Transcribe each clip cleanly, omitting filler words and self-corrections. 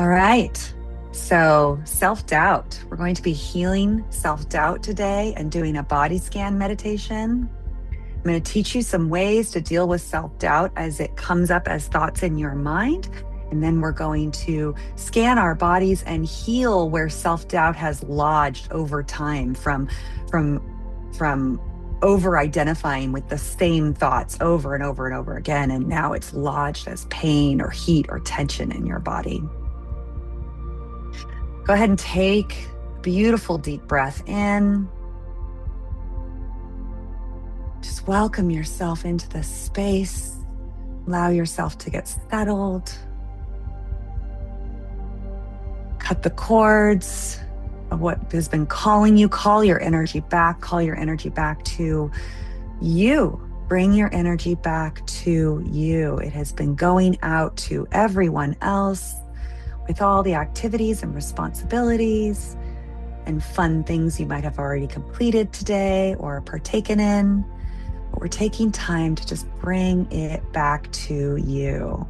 All right. So, self-doubt. We're going to be healing self-doubt today and doing a body scan meditation. I'm going to teach you some ways to deal with self-doubt as it comes up as thoughts in your mind. And then we're going to scan our bodies and heal where self-doubt has lodged over time from over identifying with the same thoughts over and over and over again. And now it's lodged as pain or heat or tension in your body. Go ahead and take a beautiful deep breath in. Just welcome yourself into this space. Allow yourself to get settled. Cut the cords of what has been calling you. Call your energy back. Call your energy back to you. Bring your energy back to you. It has been going out to everyone else with all the activities and responsibilities and fun things you might have already completed today or partaken in. But we're taking time to just bring it back to you.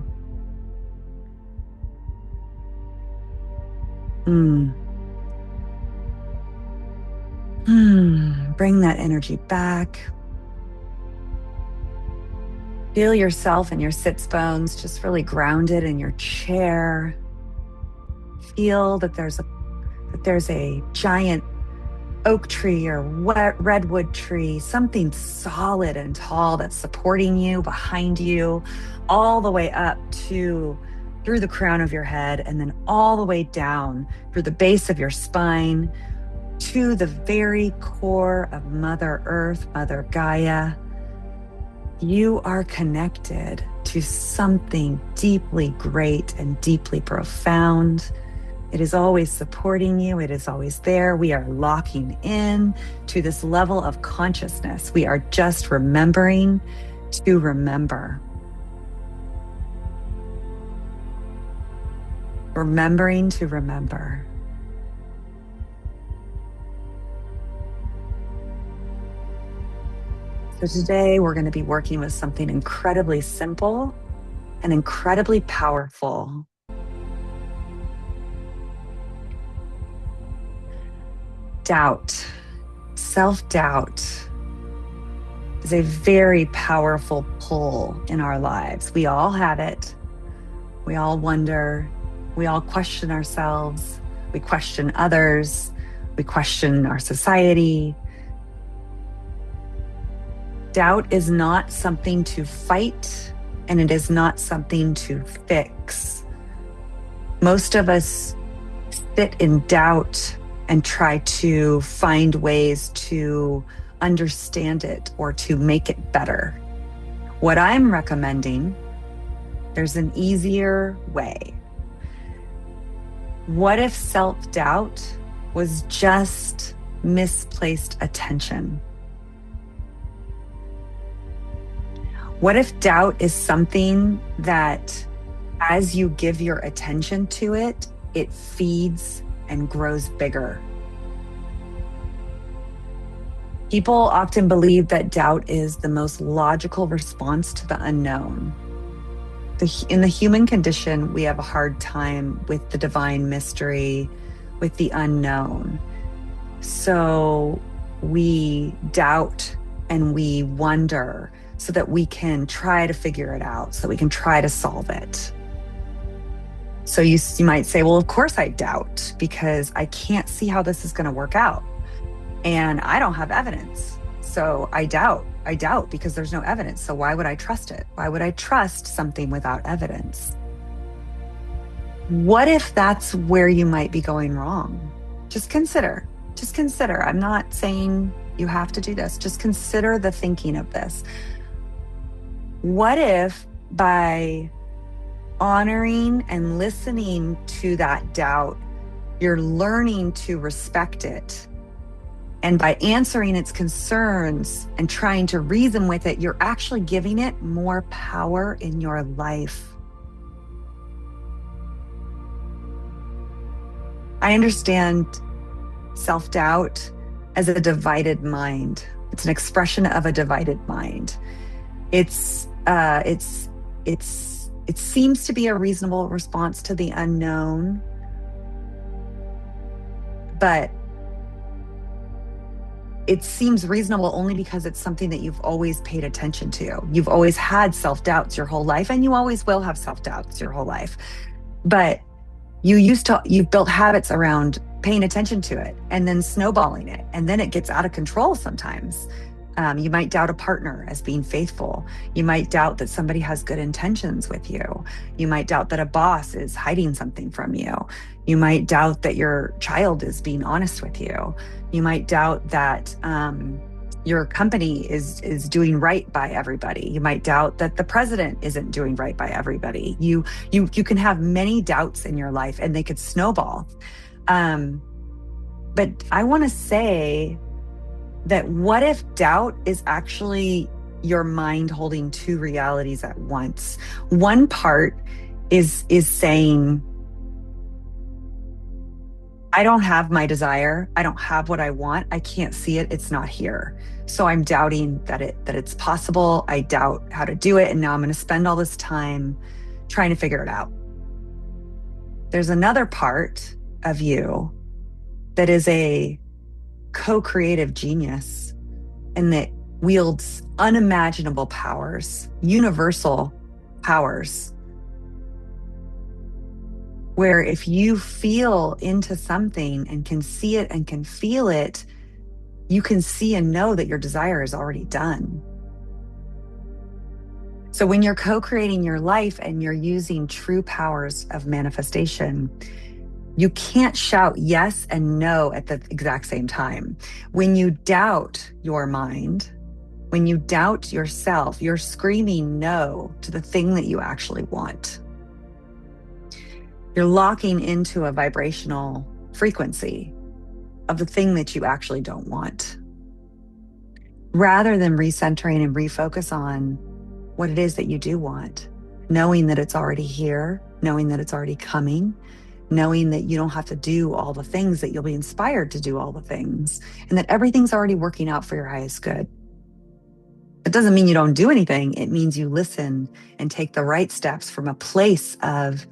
Bring that energy back. Feel yourself and your sits bones just really grounded in your chair. Feel that there's a giant oak tree or redwood tree, something solid and tall that's supporting you, behind you, all the way up through the crown of your head, and then all the way down through the base of your spine to the very core of Mother Earth, Mother Gaia. You are connected to something deeply great and deeply profound. It is always supporting you. It is always there. We are locking in to this level of consciousness. We are just remembering to remember. Remembering to remember. So today we're going to be working with something incredibly simple and incredibly powerful. Doubt, self-doubt is a very powerful pull in our lives. We all have it. We all wonder. We all question ourselves. We question others. We question our society. Doubt is not something to fight, and it is not something to fix. Most of us sit in doubt and try to find ways to understand it or to make it better. What I'm recommending, there's an easier way. What if self-doubt was just misplaced attention? What if doubt is something that as you give your attention to it, it feeds and grows bigger? People often believe that doubt is the most logical response to the unknown. In the human condition, we have a hard time with the divine mystery, with the unknown. So we doubt and we wonder so that we can try to figure it out, so we can try to solve it. So you might say, well, of course I doubt because I can't see how this is going to work out. And I don't have evidence. So I doubt because there's no evidence. So why would I trust it? Why would I trust something without evidence? What if that's where you might be going wrong? Just consider. I'm not saying you have to do this. Just consider the thinking of this. What if by honoring and listening to that doubt, you're learning to respect it? And by answering its concerns and trying to reason with it, you're actually giving it more power in your life. I understand self-doubt as a divided mind. It's an expression of a divided mind. It's It seems to be a reasonable response to the unknown, but it seems reasonable only because it's something that you've always paid attention to. You've always had self-doubts your whole life, and you always will have self-doubts your whole life. But you've built habits around paying attention to it and then snowballing it. And then it gets out of control sometimes. You might doubt a partner as being faithful. You might doubt that somebody has good intentions with you. You might doubt that a boss is hiding something from you. You might doubt that your child is being honest with you. You might doubt that your company is doing right by everybody. You might doubt that the president isn't doing right by everybody. You can have many doubts in your life, and they could snowball. But I want to say that what if doubt is actually your mind holding two realities at once? One part is saying, I don't have my desire. I don't have what I want. I can't see it. It's not here. So I'm doubting that it's possible. I doubt how to do it. And now I'm going to spend all this time trying to figure it out. There's another part of you that is a co-creative genius and that wields unimaginable powers, universal powers, where if you feel into something and can see it and can feel it, you can see and know that your desire is already done. So when you're co-creating your life and you're using true powers of manifestation, you can't shout yes and no at the exact same time. When you doubt your mind, when you doubt yourself, you're screaming no to the thing that you actually want. You're locking into a vibrational frequency of the thing that you actually don't want. Rather than recentering and refocus on what it is that you do want, knowing that it's already here, knowing that it's already coming, knowing that you don't have to do all the things, that you'll be inspired to do all the things, and that everything's already working out for your highest good. It doesn't mean you don't do anything. It means you listen and take the right steps from a place of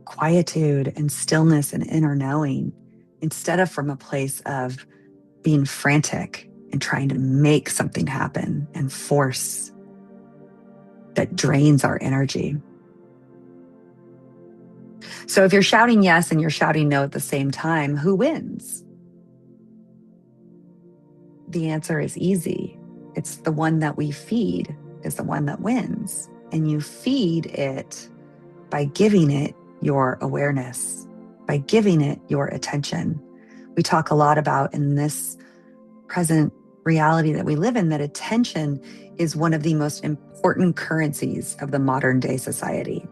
quietude and stillness and inner knowing, instead of from a place of being frantic and trying to make something happen and force that drains our energy. So if you're shouting yes and you're shouting no at the same time, who wins? The answer is easy. It's the one that we feed is the one that wins. And you feed it by giving it your awareness, by giving it your attention. We talk a lot about in this present reality that we live in, that attention is one of the most important currencies of the modern day society.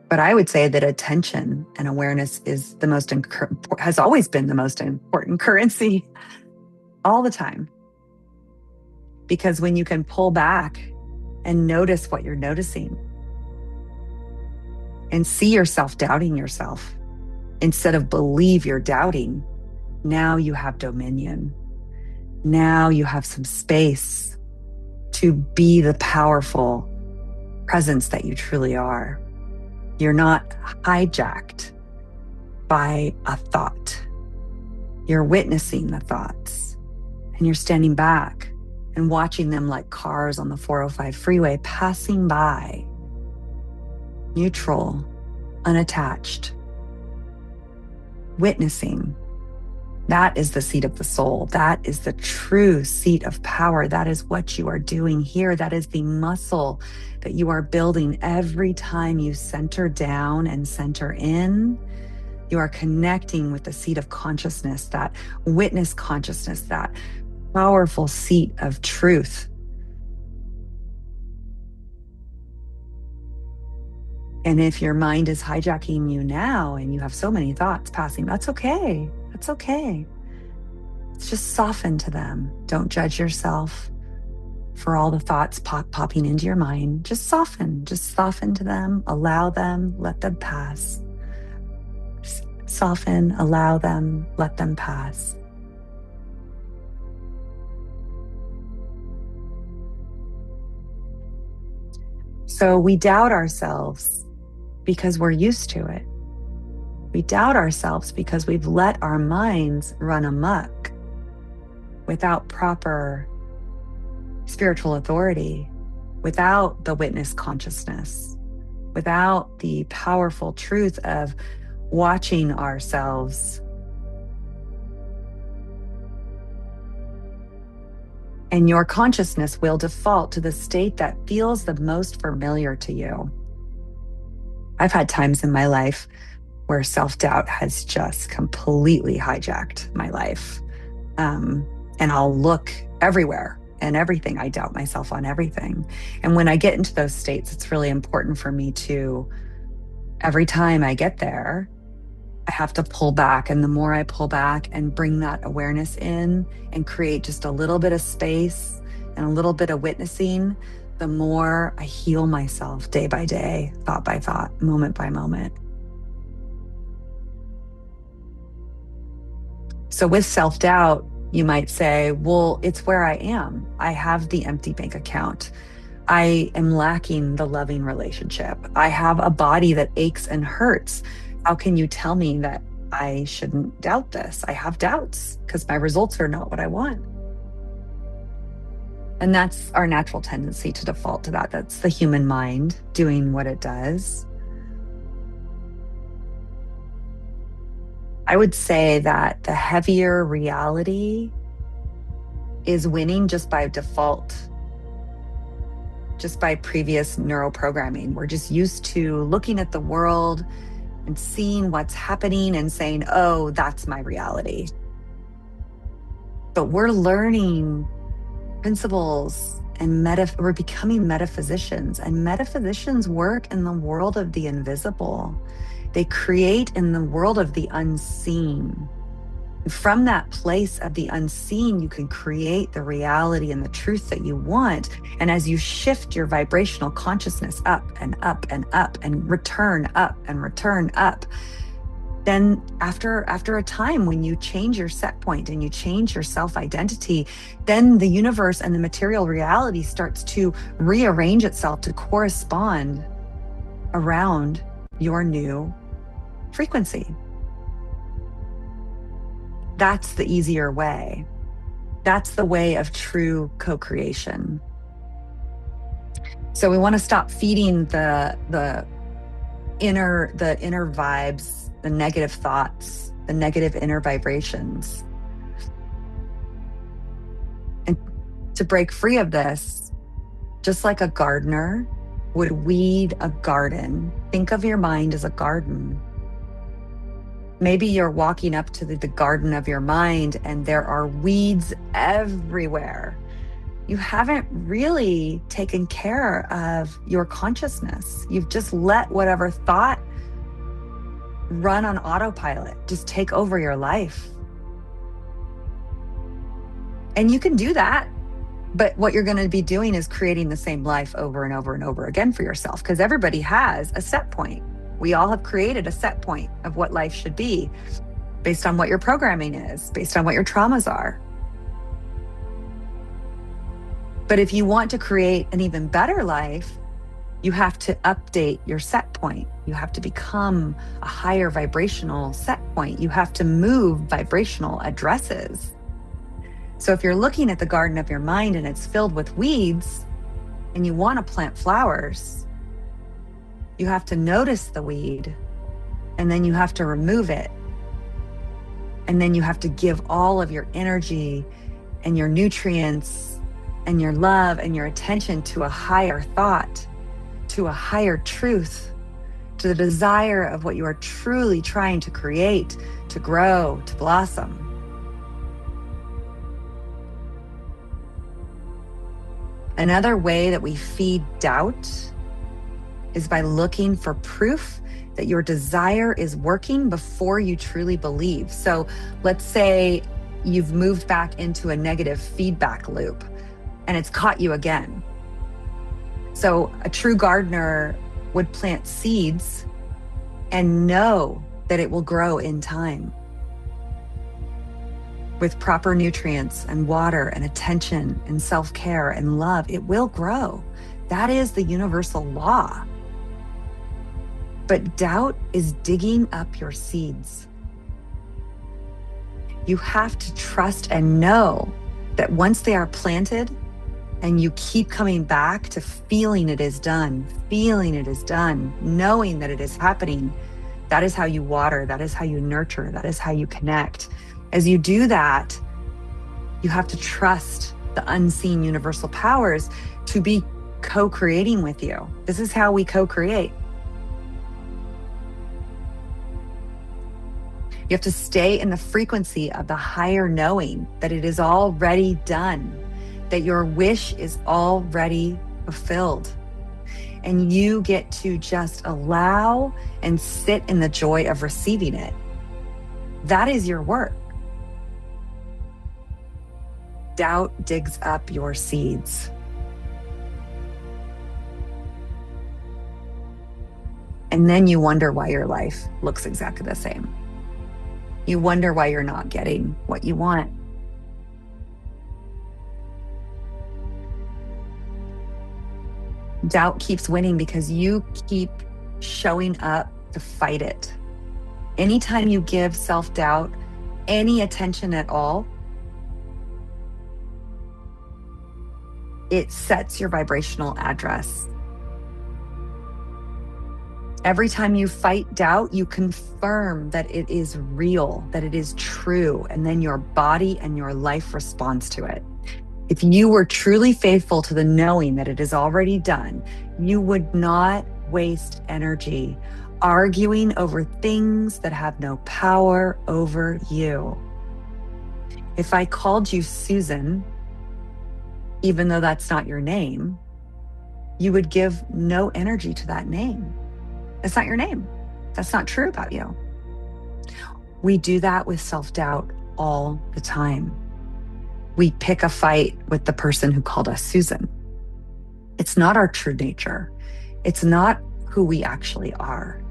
But I would say that attention and awareness is has always been the most important currency all the time. Because when you can pull back and notice what you're noticing and see yourself doubting yourself instead of believe you're doubting, now you have dominion. Now you have some space to be the powerful presence that you truly are. You're not hijacked by a thought. You're witnessing the thoughts, and you're standing back and watching them like cars on the 405 freeway passing by, neutral, unattached, witnessing. That is the seat of the soul. That is the true seat of power. That is what you are doing here. That is the muscle that you are building every time you center down and center in. You are connecting with the seat of consciousness, that witness consciousness, that powerful seat of truth. And if your mind is hijacking you now and you have so many thoughts passing, that's okay. That's okay. It's just soften to them. Don't judge yourself for all the thoughts popping into your mind. Just soften to them, allow them, let them pass. Just soften, allow them, let them pass. So we doubt ourselves because we're used to it. We doubt ourselves because we've let our minds run amok without proper spiritual authority, without the witness consciousness, without the powerful truth of watching ourselves. And your consciousness will default to the state that feels the most familiar to you. I've had times in my life where self-doubt has just completely hijacked my life. And I'll look everywhere and everything. I doubt myself on everything. And when I get into those states, it's really important for me to, every time I get there, I have to pull back. And the more I pull back and bring that awareness in and create just a little bit of space and a little bit of witnessing, the more I heal myself day by day, thought by thought, moment by moment. So with self-doubt, you might say, well, it's where I am. I have the empty bank account. I am lacking the loving relationship. I have a body that aches and hurts. How can you tell me that I shouldn't doubt this? I have doubts because my results are not what I want. And that's our natural tendency to default to that. That's the human mind doing what it does. I would say that the heavier reality is winning just by default, just by previous neuroprogramming. We're just used to looking at the world and seeing what's happening and saying, oh, that's my reality. But we're learning principles and we're becoming metaphysicians, and metaphysicians work in the world of the invisible. They create in the world of the unseen. And from that place of the unseen, you can create the reality and the truth that you want. And as you shift your vibrational consciousness up and up and up and return up and return up, then after a time when you change your set point and you change your self-identity, then the universe and the material reality starts to rearrange itself to correspond around your new frequency. That's the easier way. That's the way of true co-creation. So we want to stop feeding the inner vibes, the negative thoughts, the negative inner vibrations. And to break free of this, just like a gardener would weed a garden, think of your mind as a garden. Maybe you're walking up to the garden of your mind and there are weeds everywhere. You haven't really taken care of your consciousness. You've just let whatever thought run on autopilot, just take over your life. And you can do that, but what you're going to be doing is creating the same life over and over and over again for yourself, because everybody has a set point. We all have created a set point of what life should be based on what your programming is, based on what your traumas are. But if you want to create an even better life, you have to update your set point. You have to become a higher vibrational set point. You have to move vibrational addresses. So if you're looking at the garden of your mind and it's filled with weeds and you want to plant flowers, you have to notice the weed, and then you have to remove it. And then you have to give all of your energy and your nutrients and your love and your attention to a higher thought, to a higher truth, to the desire of what you are truly trying to create, to grow, to blossom. Another way that we feed doubt is by looking for proof that your desire is working before you truly believe. So let's say you've moved back into a negative feedback loop and it's caught you again. So a true gardener would plant seeds and know that it will grow in time. With proper nutrients and water and attention and self-care and love, it will grow. That is the universal law. But doubt is digging up your seeds. You have to trust and know that once they are planted and you keep coming back to feeling it is done, knowing that it is happening, that is how you water, that is how you nurture, that is how you connect. As you do that, you have to trust the unseen universal powers to be co-creating with you. This is how we co-create. You have to stay in the frequency of the higher knowing that it is already done, that your wish is already fulfilled. And you get to just allow and sit in the joy of receiving it. That is your work. Doubt digs up your seeds. And then you wonder why your life looks exactly the same. You wonder why you're not getting what you want. Doubt keeps winning because you keep showing up to fight it. Anytime you give self-doubt any attention at all, it sets your vibrational address. Every time you fight doubt, you confirm that it is real, that it is true, and then your body and your life responds to it. If you were truly faithful to the knowing that it is already done, you would not waste energy arguing over things that have no power over you. If I called you Susan, even though that's not your name, you would give no energy to that name. It's not your name. That's not true about you. We do that with self-doubt all the time. We pick a fight with the person who called us Susan. It's not our true nature. It's not who we actually are.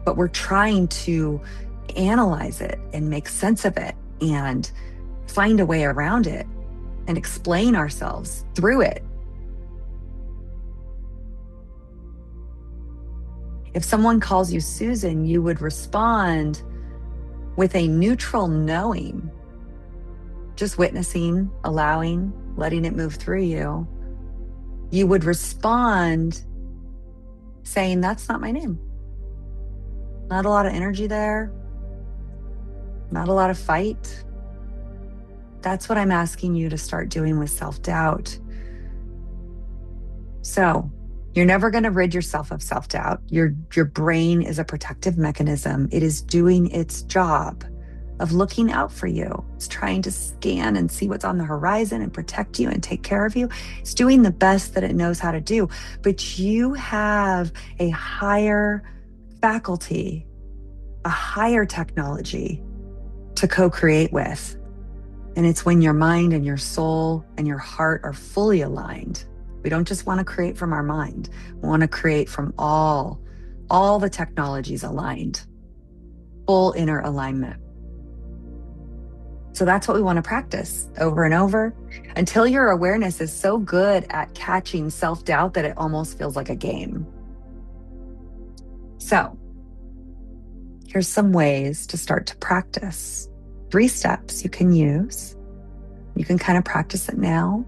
But we're trying to analyze it and make sense of it and find a way around it and explain ourselves through it. If someone calls you Susan, you would respond with a neutral knowing, just witnessing, allowing, letting it move through you. You would respond saying, that's not my name. Not a lot of energy there. Not a lot of fight. That's what I'm asking you to start doing with self-doubt. So, you're never going to rid yourself of self-doubt. Your brain is a protective mechanism. It is doing its job of looking out for you. It's trying to scan and see what's on the horizon and protect you and take care of you. It's doing the best that it knows how to do. But you have a higher faculty, a higher technology to co-create with. And it's when your mind and your soul and your heart are fully aligned. We don't just want to create from our mind. We want to create from all the technologies aligned, full inner alignment. So that's what we want to practice over and over until your awareness is so good at catching self-doubt that it almost feels like a game. So here's some ways to start to practice. 3 steps you can use. You can kind of practice it now.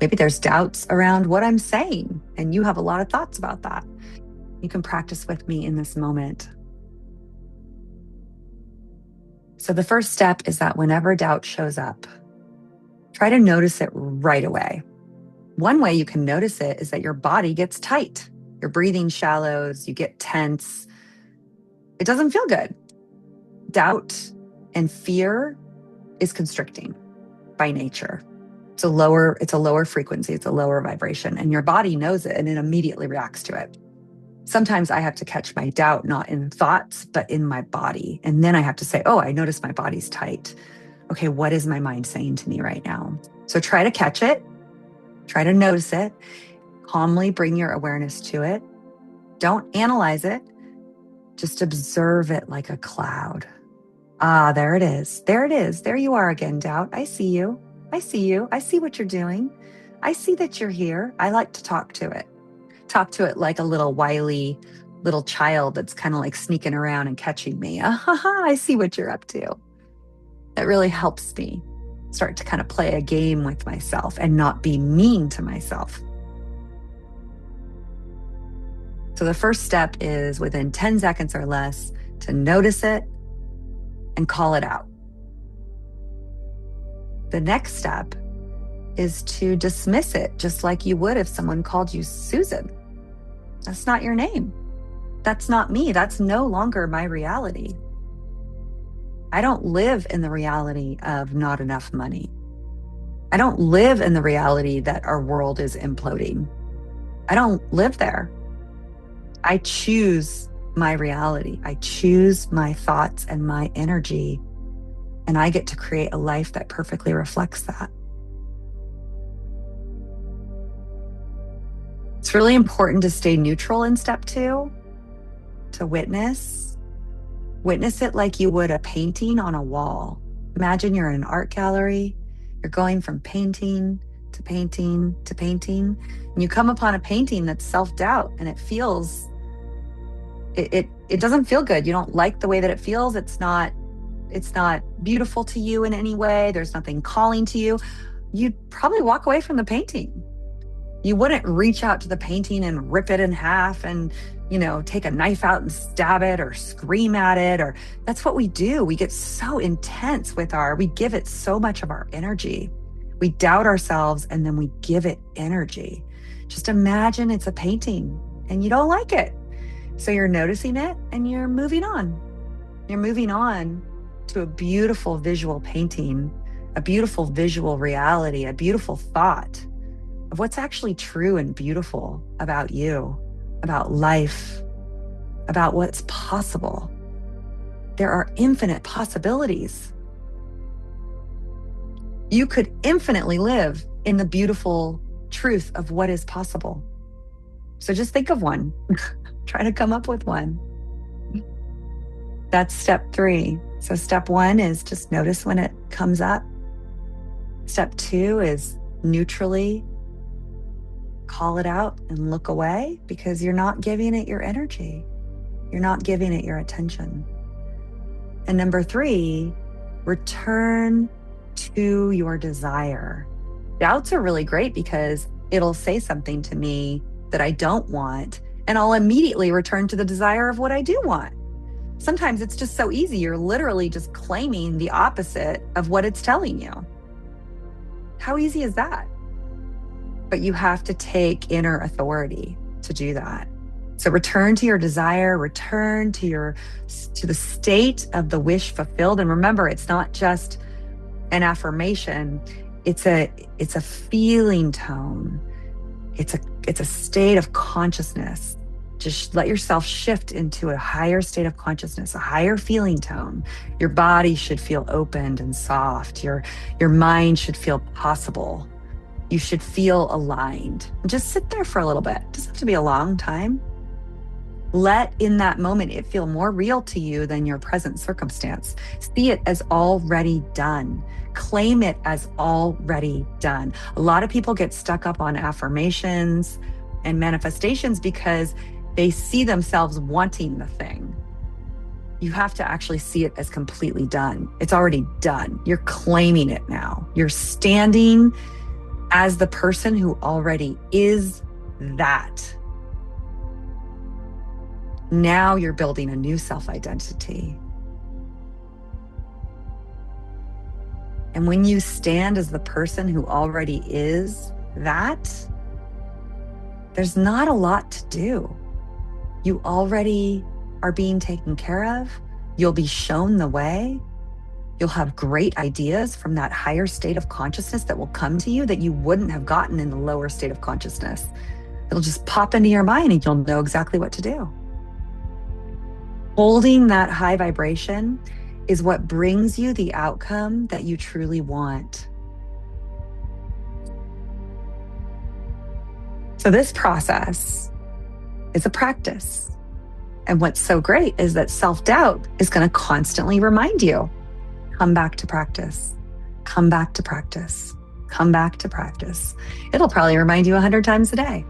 Maybe there's doubts around what I'm saying, and you have a lot of thoughts about that. You can practice with me in this moment. So the first step is that whenever doubt shows up, try to notice it right away. One way you can notice it is that your body gets tight. Your breathing shallows, you get tense. It doesn't feel good. Doubt and fear is constricting by nature. It's a lower frequency, it's a lower vibration, and your body knows it and it immediately reacts to it. Sometimes I have to catch my doubt, not in thoughts, but in my body. And then I have to say, oh, I notice my body's tight. Okay, what is my mind saying to me right now? So try to catch it, try to notice it, calmly bring your awareness to it. Don't analyze it, just observe it like a cloud. Ah, there it is. There it is. There you are again, doubt. I see you. I see you. I see what you're doing. I see that you're here. I like to talk to it. Talk to it like a little wily little child that's kind of like sneaking around and catching me. I see what you're up to. That really helps me start to kind of play a game with myself and not be mean to myself. So the first step is within 10 seconds or less to notice it and call it out. The next step is to dismiss it just like you would if someone called you Susan. That's not your name. That's not me. That's no longer my reality. I don't live in the reality of not enough money. I don't live in the reality that our world is imploding. I don't live there. I choose my reality. I choose my thoughts and my energy, and I get to create a life that perfectly reflects that. It's really important to stay neutral in step 2, to witness it like you would a painting on a wall. Imagine you're in an art gallery. You're going from painting to painting to painting, and you come upon a painting that's self-doubt, and it doesn't feel good. You don't like the way that it feels. It's not beautiful to you in any way. There's nothing calling to you. You'd probably walk away from the painting. You wouldn't reach out to the painting and rip it in half and, take a knife out and stab it or scream at it. Or that's what we do. We get so intense we give it so much of our energy. We doubt ourselves and then we give it energy. Just imagine it's a painting and you don't like it. So you're noticing it and you're moving on. You're moving on to a beautiful visual painting, a beautiful visual reality, a beautiful thought of what's actually true and beautiful about you, about life, about what's possible. There are infinite possibilities. You could infinitely live in the beautiful truth of what is possible. So just think of one. Try to come up with one. That's step 3. So step 1 is just notice when it comes up. Step 2 is neutrally call it out and look away because you're not giving it your energy. You're not giving it your attention. And number 3, return to your desire. Doubts are really great because it'll say something to me that I don't want, and I'll immediately return to the desire of what I do want. Sometimes it's just so easy. You're literally just claiming the opposite of what it's telling you. How easy is that? But you have to take inner authority to do that. So return to your desire, return to the state of the wish fulfilled. And remember, it's not just an affirmation. It's a feeling tone. It's a state of consciousness. Just let yourself shift into a higher state of consciousness, a higher feeling tone. Your body should feel opened and soft. Your mind should feel possible. You should feel aligned. Just sit there for a little bit. It doesn't have to be a long time. Let in that moment it feel more real to you than your present circumstance. See it as already done. Claim it as already done. A lot of people get stuck up on affirmations and manifestations because they see themselves wanting the thing. You have to actually see it as completely done. It's already done. You're claiming it now. You're standing as the person who already is that. Now you're building a new self-identity. And when you stand as the person who already is that, there's not a lot to do. You already are being taken care of. You'll be shown the way. You'll have great ideas from that higher state of consciousness that will come to you that you wouldn't have gotten in the lower state of consciousness. It'll just pop into your mind and you'll know exactly what to do. Holding that high vibration is what brings you the outcome that you truly want. So this process is a practice. And what's so great is that self-doubt is going to constantly remind you, come back to practice, come back to practice, Come back to practice. It'll probably remind you 100 times a day.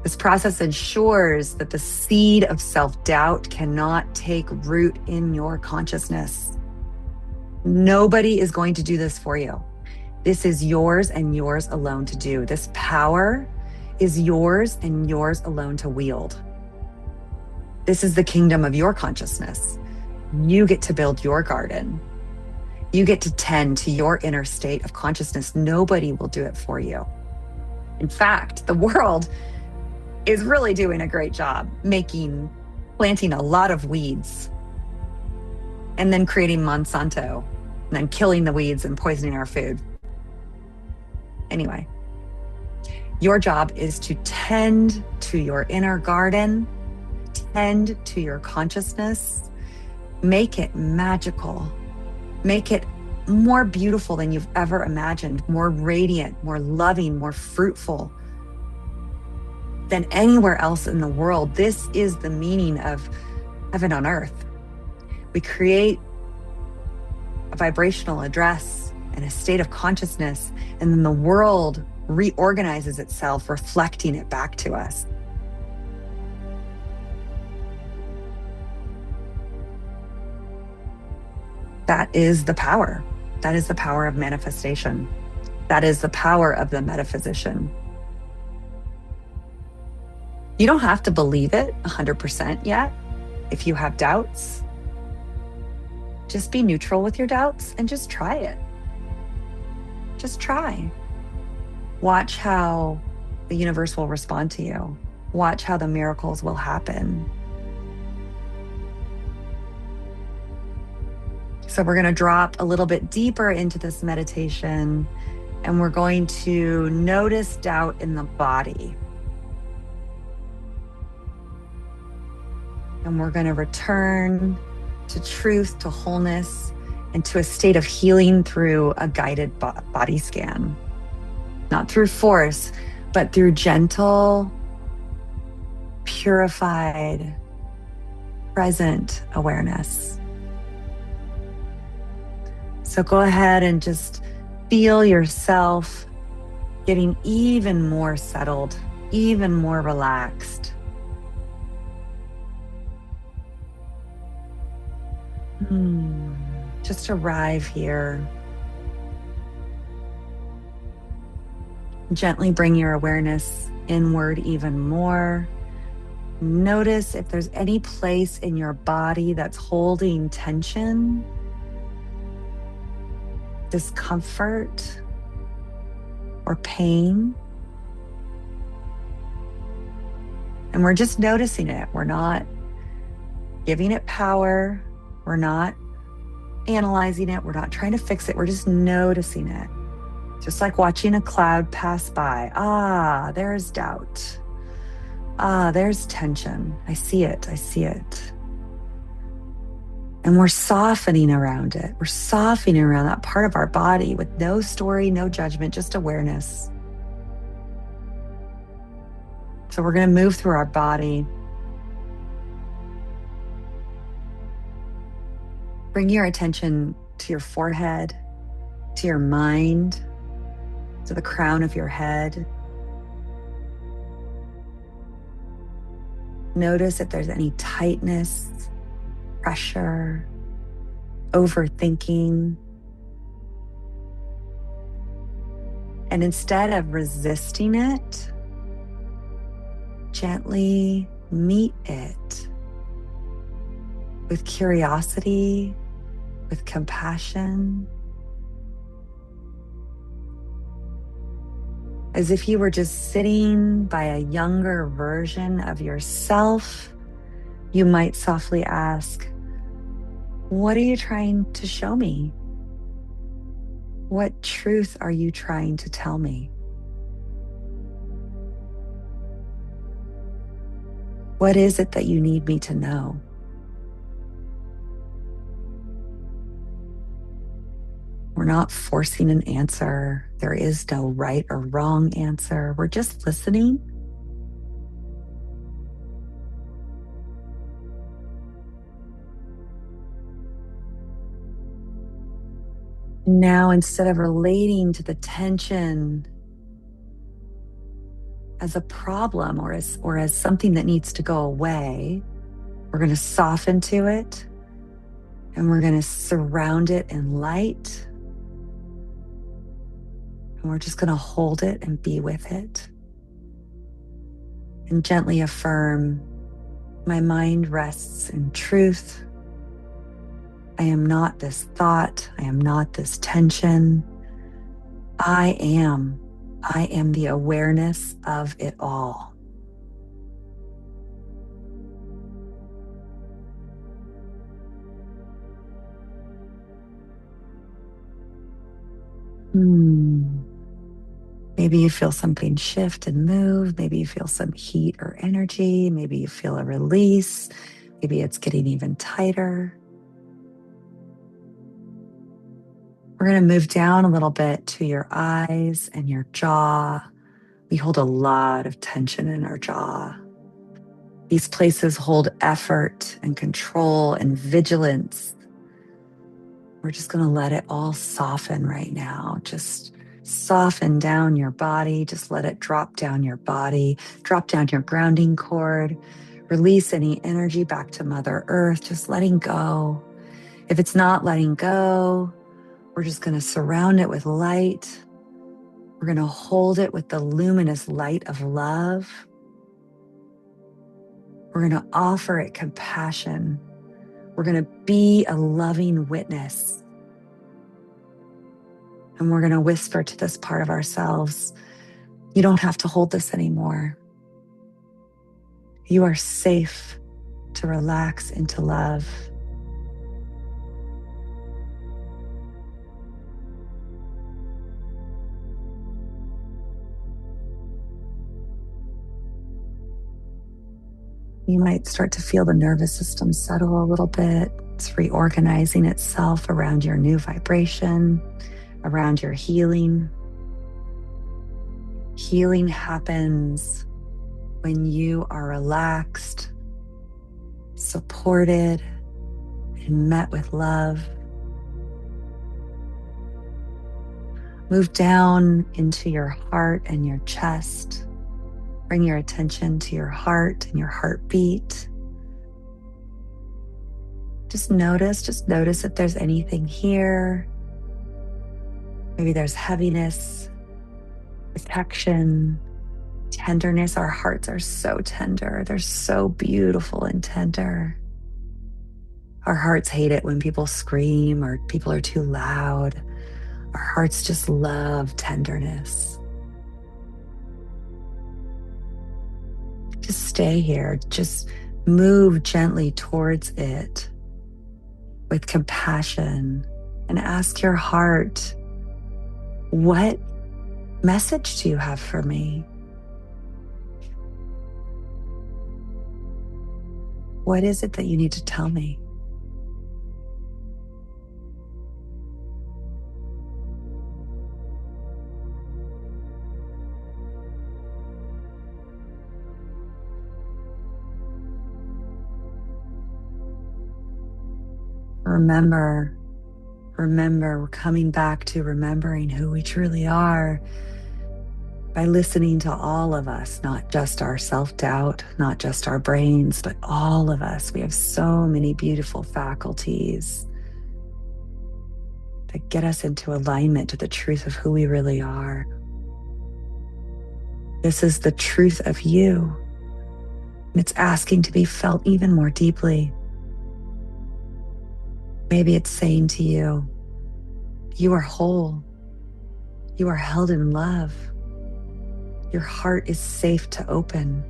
This process ensures that the seed of self-doubt cannot take root in your consciousness. Nobody is going to do this for you. This is yours and yours alone to do. This power is yours and yours alone to wield. This is the kingdom of your consciousness. You get to build your garden. You get to tend to your inner state of consciousness. Nobody will do it for you. In fact, the world is really doing a great job planting a lot of weeds and then creating Monsanto and then killing the weeds and poisoning our food. Anyway, your job is to tend to your inner garden, tend to your consciousness, make it magical, make it more beautiful than you've ever imagined, more radiant, more loving, more fruitful than anywhere else in the world. This is the meaning of heaven on earth. We create a vibrational address and a state of consciousness, and then the world reorganizes itself, reflecting it back to us. That is the power. That is the power of manifestation. That is the power of the metaphysician. You don't have to believe it 100% yet. If you have doubts, just be neutral with your doubts and just try it. Just try. Watch how the universe will respond to you. Watch how the miracles will happen. So we're going to drop a little bit deeper into this meditation, and we're going to notice doubt in the body. And we're going to return to truth, to wholeness, and to a state of healing through a guided body scan. Not through force, but through gentle, purified, present awareness. So go ahead and just feel yourself getting even more settled, even more relaxed. Just arrive here. Gently bring your awareness inward even more. Notice if there's any place in your body that's holding tension, discomfort, or pain. And we're just noticing it. We're not giving it power. We're not analyzing it. We're not trying to fix it. We're just noticing it. Just like watching a cloud pass by. Ah, there's doubt. Ah, there's tension. I see it. I see it. And we're softening around it. We're softening around that part of our body with no story, no judgment, just awareness. So we're going to move through our body. Bring your attention to your forehead, to your mind, to the crown of your head. Notice if there's any tightness, pressure, overthinking. And instead of resisting it, gently meet it with curiosity, with compassion, as if you were just sitting by a younger version of yourself. You might softly ask, "What are you trying to show me? What truth are you trying to tell me? What is it that you need me to know?" We're not forcing an answer. There is no right or wrong answer. We're just listening. Now, instead of relating to the tension as a problem or as something that needs to go away, we're going to soften to it and we're going to surround it in light. And we're just going to hold it and be with it. And gently affirm, my mind rests in truth. I am not this thought. I am not this tension. I am the awareness of it all. Maybe you feel something shift and move. Maybe you feel some heat or energy. Maybe you feel a release. Maybe it's getting even tighter. We're going to move down a little bit to your eyes and your jaw. We hold a lot of tension in our jaw. These places hold effort and control and vigilance. We're just going to let it all soften right now. Just soften down your body. Just let it drop down your body, drop down your grounding cord, release any energy back to Mother Earth, just letting go. If it's not letting go, we're just going to surround it with light. We're going to hold it with the luminous light of love. We're going to offer it compassion. We're going to be a loving witness. And we're going to whisper to this part of ourselves, you don't have to hold this anymore. You are safe to relax into love. You might start to feel the nervous system settle a little bit. It's reorganizing itself around your new vibration, around your healing. Healing happens when you are relaxed, supported, and met with love. Move down into your heart and your chest. Bring your attention to your heart and your heartbeat. Just notice if there's anything here. Maybe there's heaviness, protection, tenderness. Our hearts are so tender. They're so beautiful and tender. Our hearts hate it when people scream or people are too loud. Our hearts just love tenderness. Just stay here. Just move gently towards it with compassion and ask your heart, what message do you have for me? What is it that you need to tell me? Remember, we're coming back to remembering who we truly are by listening to all of us, not just our self-doubt, not just our brains, but all of us. We have so many beautiful faculties that get us into alignment to the truth of who we really are. This is the truth of you, and it's asking to be felt even more deeply. Maybe it's saying to you, you are whole. You are held in love. Your heart is safe to open.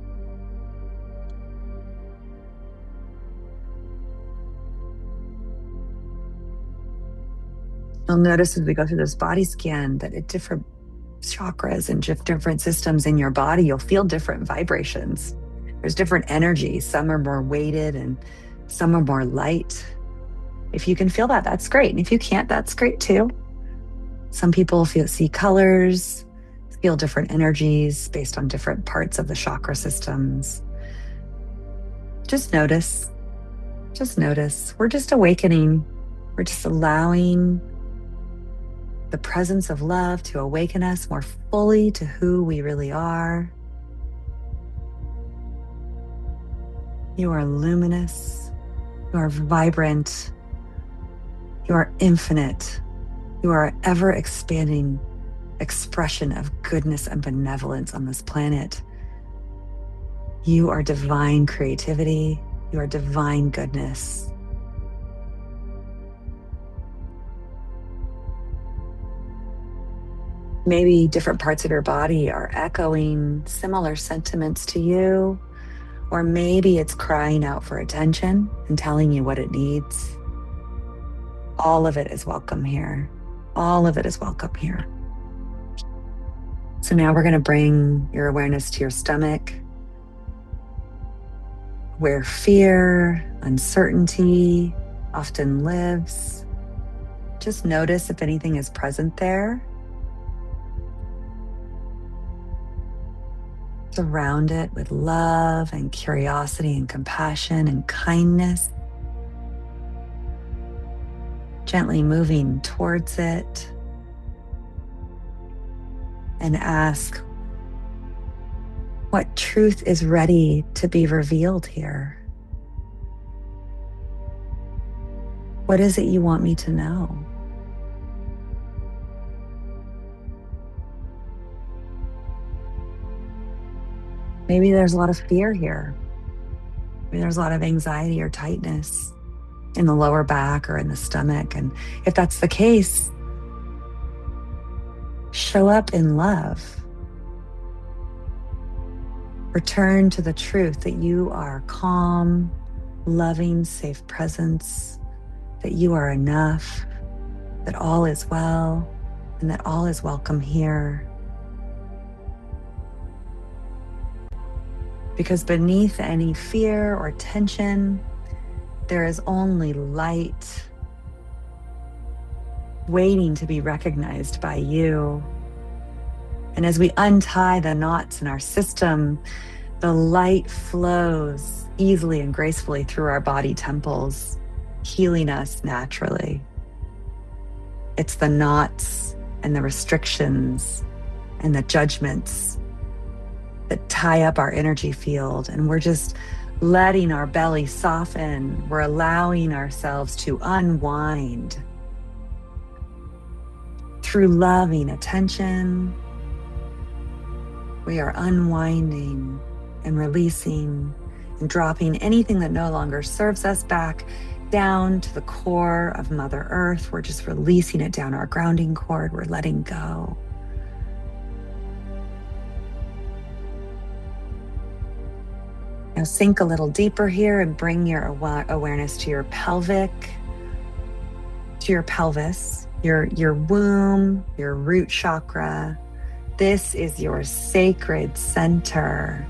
You'll notice as we go through this body scan that at different chakras and different systems in your body, you'll feel different vibrations. There's different energies. Some are more weighted and some are more light. If you can feel that, that's great. And if you can't, that's great too. Some people see colors, feel different energies based on different parts of the chakra systems. Just notice. We're just awakening. We're just allowing the presence of love to awaken us more fully to who we really are. You are luminous. You are vibrant. You are infinite. You are an ever expanding expression of goodness and benevolence on this planet. You are divine creativity. You are divine goodness. Maybe different parts of your body are echoing similar sentiments to you, or maybe it's crying out for attention and telling you what it needs. All of it is welcome here. All of it is welcome here. So now we're going to bring your awareness to your stomach, where fear, uncertainty often lives. Just notice if anything is present there. Surround it with love and curiosity and compassion and kindness. Gently moving towards it. And ask, what truth is ready to be revealed here? What is it you want me to know? Maybe there's a lot of fear here. Maybe there's a lot of anxiety or tightness in the lower back or in the stomach. And if that's the case, show up in love. Return to the truth that you are calm, loving, safe presence, that you are enough, that all is well, and that all is welcome here. Because beneath any fear or tension, there is only light waiting to be recognized by you. And as we untie the knots in our system, the light flows easily and gracefully through our body temples, healing us naturally. It's the knots and the restrictions and the judgments that tie up our energy field, and we're just letting our belly soften. We're allowing ourselves to unwind through loving attention. We are unwinding and releasing and dropping anything that no longer serves us back down to the core of Mother Earth. We're just releasing it down our grounding cord. We're letting go. Now sink a little deeper here and bring your awareness to your pelvic, to your pelvis, your womb, your root chakra. This is your sacred center,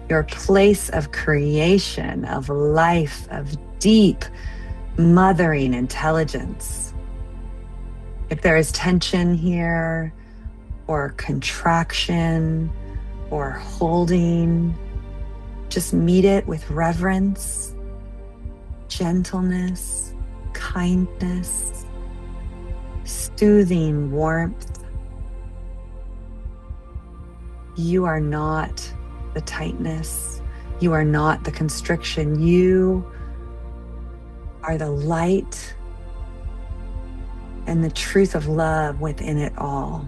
your place of creation, of life, of deep mothering intelligence. If there is tension here, or contraction, or holding, just meet it with reverence, gentleness, kindness, soothing warmth. You are not the tightness. You are not the constriction. You are the light and the truth of love within it all.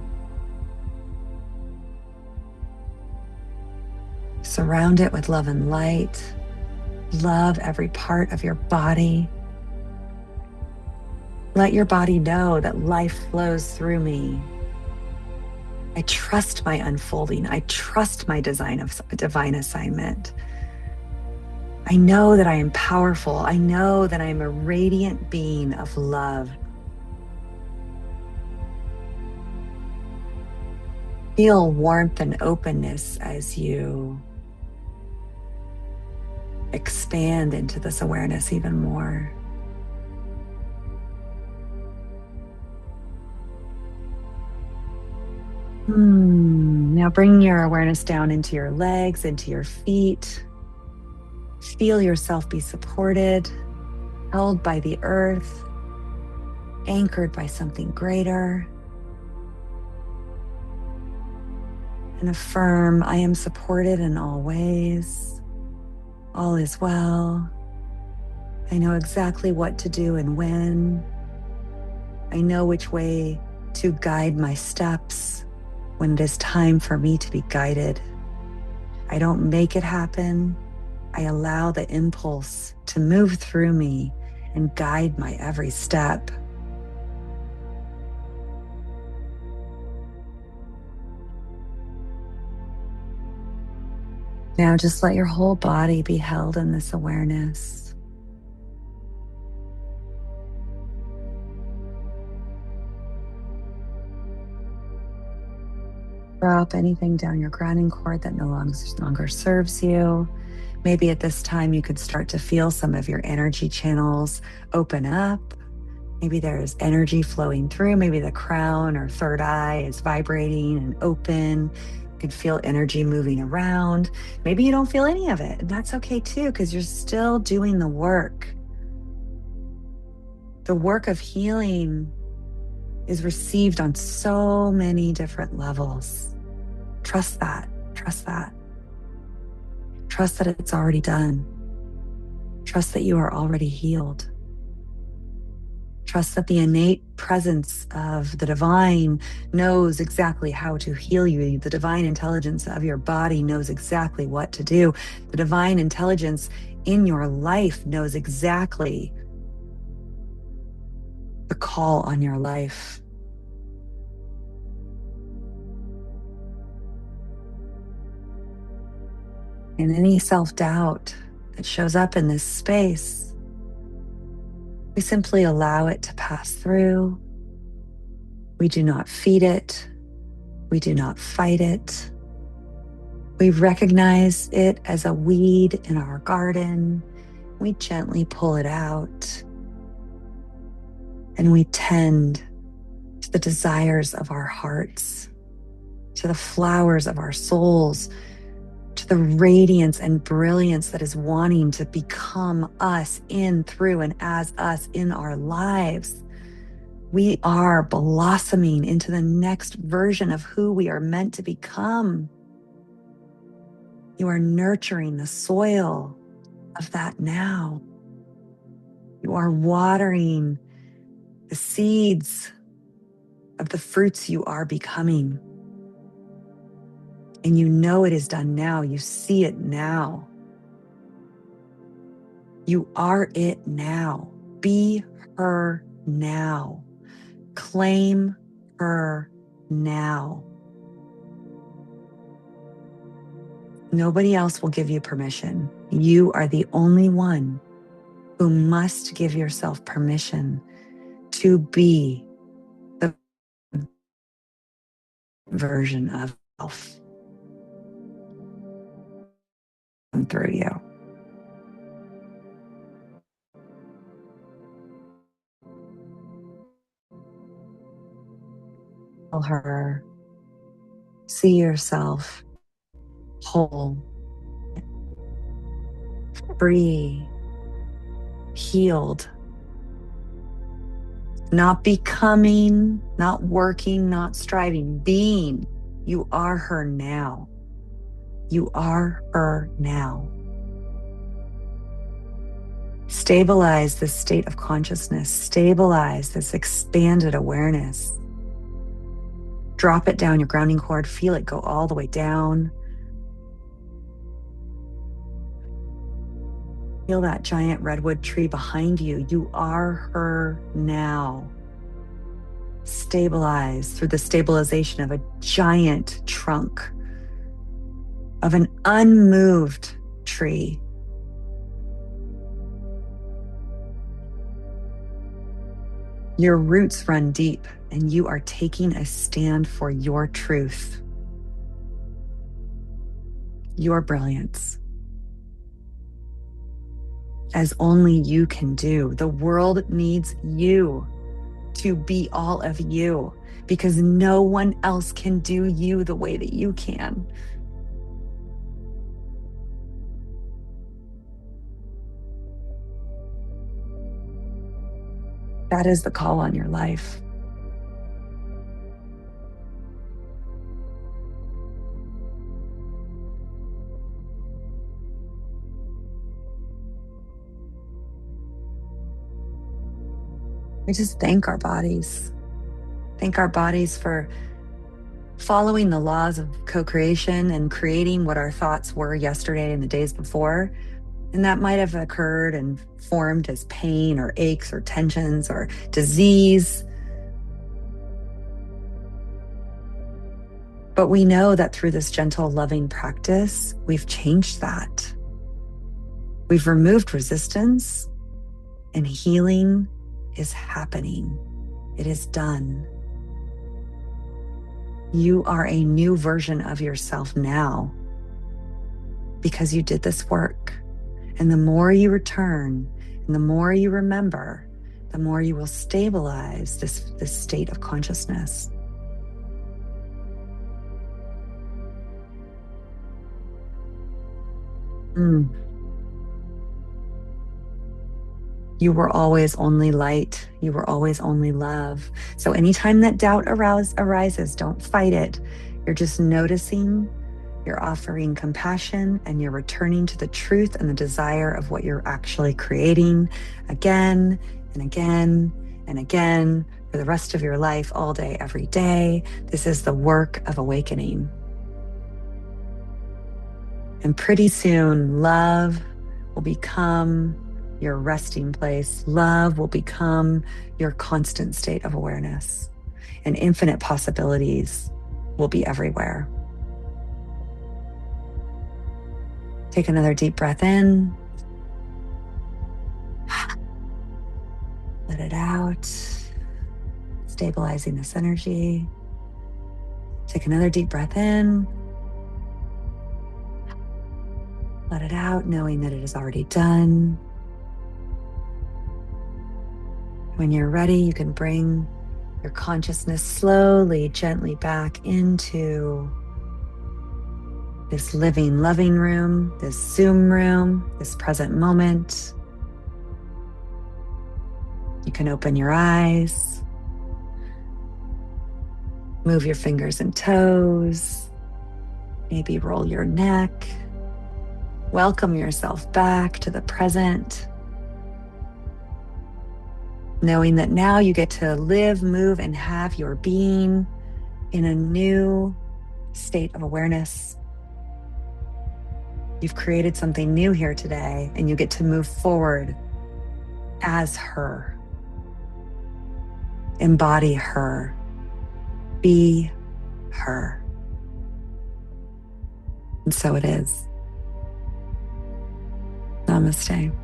Surround it with love and light. Love every part of your body. Let your body know that life flows through me. I trust my unfolding. I trust my divine assignment. I know that I am powerful. I know that I am a radiant being of love. Feel warmth and openness as you expand into this awareness even more. Now bring your awareness down into your legs, into your feet. Feel yourself be supported, held by the earth, anchored by something greater. and affirm, I am supported in all ways. All is well. I know exactly what to do and when. I know which way to guide my steps when it is time for me to be guided. I don't make it happen. I allow the impulse to move through me and guide my every step. Now just let your whole body be held in this awareness. Drop anything down your grounding cord that no longer serves you. Maybe at this time you could start to feel some of your energy channels open up. Maybe there's energy flowing through. Maybe the crown or third eye is vibrating and open. You can feel energy moving around. Maybe you don't feel any of it, and that's okay too, because you're still doing the work. The work of healing is received on so many different levels. Trust that. Trust that. Trust that it's already done. Trust that you are already healed. Trust that the innate presence of the divine knows exactly how to heal you. The divine intelligence of your body knows exactly what to do. The divine intelligence in your life knows exactly the call on your life. And any self-doubt that shows up in this space, we simply allow it to pass through. We do not feed it. We do not fight it. We recognize it as a weed in our garden. We gently pull it out. And we tend to the desires of our hearts, to the flowers of our souls, to the radiance and brilliance that is wanting to become us in, through, and as us in our lives. We are blossoming into the next version of who we are meant to become. You are nurturing the soil of that now. You are watering the seeds of the fruits you are becoming. And you know it is done now. You see it now. You are it now. Be her now. Claim her now. Nobody else will give you permission. You are the only one who must give yourself permission to be the version of self through you. Tell her, see yourself whole, free, healed, not becoming, not working, not striving, being. You are her now. You are her now. Stabilize this state of consciousness. Stabilize this expanded awareness. Drop it down your grounding cord. Feel it go all the way down. Feel that giant redwood tree behind you. You are her now. Stabilize through the stabilization of a giant trunk of an unmoved tree. Your roots run deep, and you are taking a stand for your truth, your brilliance, as only you can do. The world needs you to be all of you, because no one else can do you the way that you can. That is the call on your life. We just thank our bodies. Thank our bodies for following the laws of co-creation and creating what our thoughts were yesterday and the days before. And that might have occurred and formed as pain or aches or tensions or disease. But we know that through this gentle, loving practice, we've changed that. We've removed resistance, and healing is happening. It is done. You are a new version of yourself now because you did this work. And the more you return and the more you remember, the more you will stabilize this state of consciousness. You were always only light. You were always only love. So anytime that doubt arises, don't fight it. You're just noticing, you're offering compassion, and you're returning to the truth and the desire of what you're actually creating again and again and again for the rest of your life, all day, every day. This is the work of awakening. And pretty soon, love will become your resting place. Love will become your constant state of awareness, and infinite possibilities will be everywhere. Take another deep breath in. Let it out, stabilizing this energy. Take another deep breath in. Let it out, knowing that it is already done. When you're ready, you can bring your consciousness slowly, gently back into this living, loving room, this Zoom room, this present moment. You can open your eyes, move your fingers and toes, maybe roll your neck. Welcome yourself back to the present, knowing that now you get to live, move, and have your being in a new state of awareness. You've created something new here today, and you get to move forward as her. Embody her. Be her. And so it is. Namaste.